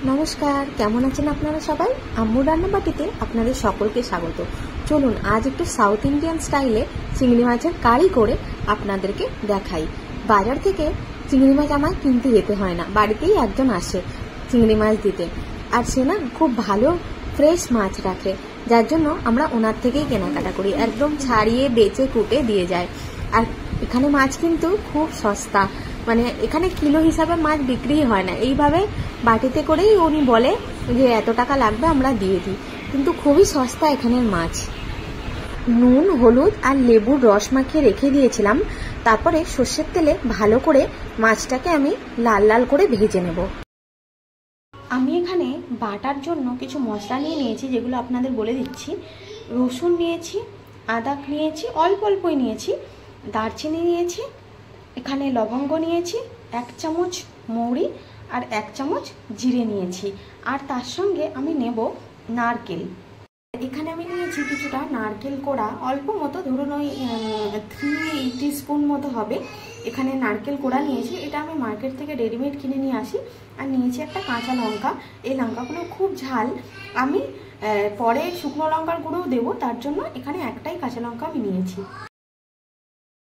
নমস্কার, কেমন আছেন আপনারা সবাই? আম্মুর রান্নাবাটিতে আপনাদের সকলকে স্বাগত। চলুন আজ একটু সাউথ ইন্ডিয়ান স্টাইলে চিংড়ি মাছের কারি করে আপনাদেরকে দেখাই। বাজার থেকে চিংড়ি মাছ আমার কিনতে যেতে হয় না, বাড়িতেই একজন আসে চিংড়ি মাছ দিতে, আর সে না খুব ভালো ফ্রেশ মাছ রাখে, যার জন্য আমরা ওনার থেকেই কেনাকাটা করি। একদম ছাড়িয়ে বেচে কুটে দিয়ে যায়। আর এখানে মাছ কিন্তু খুব সস্তা, মানে এখানে কিলো হিসাবে মাছ বিক্রি হয় না, এইভাবে বাটিতে করেই উনি বলে যে এত টাকা লাগবে, আমরা দিয়ে দিই, কিন্তু খুবই সস্তা এখানের মাছ। নুন, হলুদ আর লেবুর রস মাখিয়ে রেখে দিয়েছিলাম। তারপরে সর্ষের তেলে ভালো করে মাছটাকে আমি লাল লাল করে ভেজে নেব। আমি এখানে বাটার জন্য কিছু মশলা নিয়েছি, যেগুলো আপনাদের বলে দিচ্ছি। রসুন নিয়েছি, আদা নিয়েছি, অল্প অল্পই নিয়েছি, দারচিনি নিয়েছি, এখানে লবঙ্গ নিয়েছি, 1 চামচ মৌরি আর 1 চামচ জিরে নিয়েছি, আর তার সঙ্গে আমি নেব নারকেল। এখানে আমি নিয়েছি কিছুটা নারকেল কোড়া, অল্প মতো, ধরুন ওই 3 টিস্পুন মতো হবে। এখানে নারকেল কোড়া নিয়েছি, এটা আমি মার্কেট থেকে রেডিমেড কিনে নিয়ে আসি। আর নিয়েছি একটা কাঁচা লঙ্কা। এই লঙ্কাগুলো খুব ঝাল, আমি পরে শুকনো লঙ্কার গুঁড়োও দেবো, তার জন্য এখানে একটাই কাঁচা লঙ্কা আমি নিয়েছি।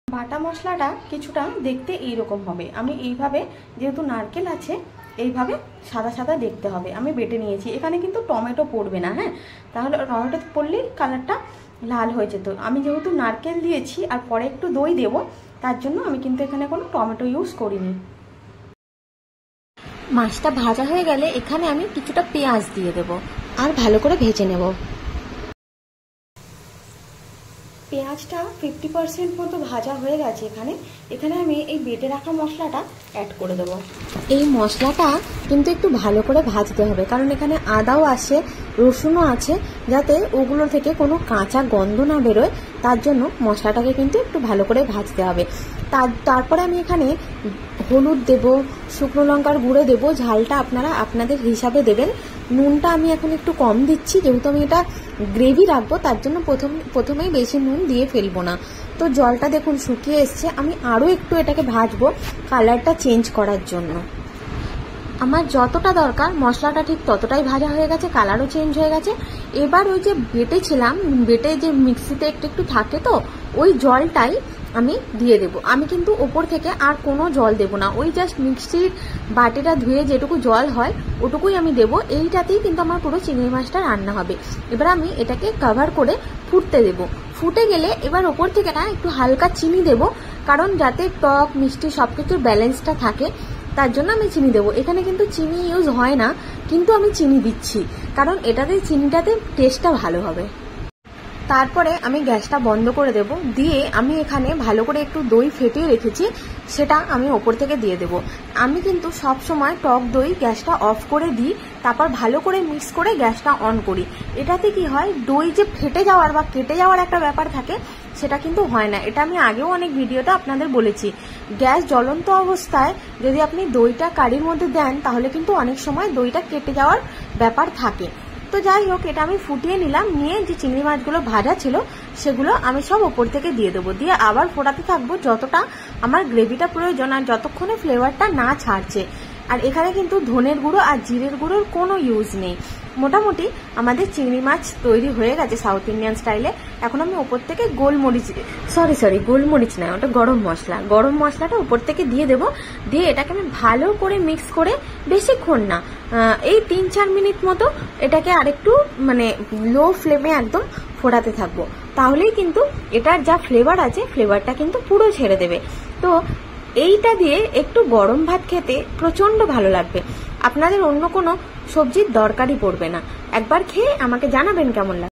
বাটা মশলাটা কিছুটা দেখতে এইরকম হবে। আমি এইভাবে, যেহেতু নারকেল আছে, এইভাবে সাদা সাদা দেখতে হবে, আমি বেটে নিয়েছি। এখানে কিন্তু টমেটো পড়বে না, হ্যাঁ, তাহলে টমেটো পড়লেই কালারটা লাল হয়ে যেত। আমি যেহেতু নারকেল দিয়েছি আর পরে একটু দই দেব, তার জন্য আমি কিন্তু এখানে কোনো টমেটো ইউজ করিনি। মাছটা ভাজা হয়ে গেলে এখানে আমি কিছুটা পেঁয়াজ দিয়ে দেব আর ভালো করে ভেজে নেব। পেঁয়াজটা 50% মতো ভাজা হয়ে গেছে। এখানে আমি এই বেটে রাখা মশলাটা অ্যাড করে দেবো। এই মশলাটা কিন্তু একটু ভালো করে ভাজতে হবে, কারণ এখানে আদাও আছে, রসুনও আছে, যাতে ওগুলো থেকে কোনো কাঁচা গন্ধ না বেরোয়, তার জন্য মশলাটাকে কিন্তু একটু ভালো করে ভাজতে হবে। তারপরে আমি এখানে হলুদ দেব, শুকনো লঙ্কার গুঁড়ো দেব, ঝালটা আপনারা আপনাদের হিসাবে দেবেন। নুনটা আমি এখন একটু কম দিচ্ছি, যেহেতু আমি এটা গ্রেভি রাখবো, তার জন্য প্রথমেই বেশি নুন দিয়ে ফেলবো না। তো জলটা দেখুন শুকিয়ে এসছে, আমি আরও একটু এটাকে ভাজবো কালারটা চেঞ্জ করার জন্য। আমার যতটা দরকার মশলাটা ঠিক ততটাই ভাজা হয়ে গেছে, কালারও চেঞ্জ হয়ে গেছে। এবার ওই যে বেটে যে মিক্সিতে একটু থাকে, তো ওই জলটাই আমি দিয়ে দেব। আমি কিন্তু ওপর থেকে আর কোনো জল দেব না, ওই জাস্ট মিক্সির বাটিটা ধুয়ে যেটুকু জল হয় ওটুকুই আমি দেব। এইটাতেই কিন্তু আমার পুরো চিংড়ি মাছটা রান্না হবে। এবার আমি এটাকে কভার করে ফুটতে দেব। ফুটে গেলে এবার ওপর থেকে না একটু হালকা চিনি দেব, কারণ যাতে টক মিষ্টি সবকিছুর ব্যালেন্সটা থাকে, তার জন্য আমি চিনি দেবো। এখানে কিন্তু চিনি ইউজ হয় না, কিন্তু আমি চিনি দিচ্ছি, কারণ এটাতে চিনিটাতে টেস্টটা ভালো হবে। তারপরে আমি গ্যাসটা বন্ধ করে দেব, দিয়ে আমি এখানে ভালো করে একটু দই ফেটিয়ে রেখেছি, সেটা আমি ওপর থেকে দিয়ে দেব। আমি কিন্তু সব সময় টক দই গ্যাসটা অফ করে দিই, তারপর ভালো করে মিক্স করে গ্যাসটা অন করি। এটাতে কি হয়, দই যে ফেটে যাওয়ার বা কেটে যাওয়ার একটা ব্যাপার থাকে, সেটা কিন্তু হয় না। এটা আমি আগেও অনেক ভিডিওতে আপনাদের বলেছি। গ্যাস জ্বলন্ত অবস্থায় যদি আপনি দইটা কারির মধ্যে দেন, তাহলে কিন্তু অনেক সময় দইটা কেটে যাওয়ার ব্যাপার থাকে। তো যাই হোক, এটা আমি ফুটিয়ে নিলাম, নিয়ে যে চিংড়ি মাছগুলো ভাজা ছিল সেগুলো আমি সব ওপর থেকে দিয়ে দেবো, দিয়ে আবার ফোটাতে থাকবো যতটা আমার গ্রেভিটা প্রয়োজন, আর যতক্ষণে ফ্লেভারটা না ছাড়ছে। আর এখানে কিন্তু ধনের গুঁড়ো আর জিরের গুঁড়োর কোনো ইউজ নেই। মোটামুটি আমাদের চিংড়ি মাছ তৈরি হয়ে গেছে সাউথ ইন্ডিয়ান স্টাইলে। এখন আমি ওপর থেকে গোলমরিচ নয়, ওটা গরম মশলাটা উপর থেকে দিয়ে দেবো। দিয়ে এটাকে আমি ভালো করে মিক্স করে, বেশিক্ষণ না, এই 3-4 মিনিট মতো এটাকে আরেকটু মানে লো ফ্লেমে একদম ফোটাতে থাকবো। তাহলেই কিন্তু এটার যা ফ্লেভার আছে, ফ্লেভারটা কিন্তু পুরো ছেড়ে দেবে। তো এইটা দিয়ে একটু গরম ভাত খেতে প্রচন্ড ভালো লাগবে। আপনাদের অন্য কোনো সবজির দরকারই পড়বে না। একবার খেয়ে আমাকে জানাবেন কেমন লাগে।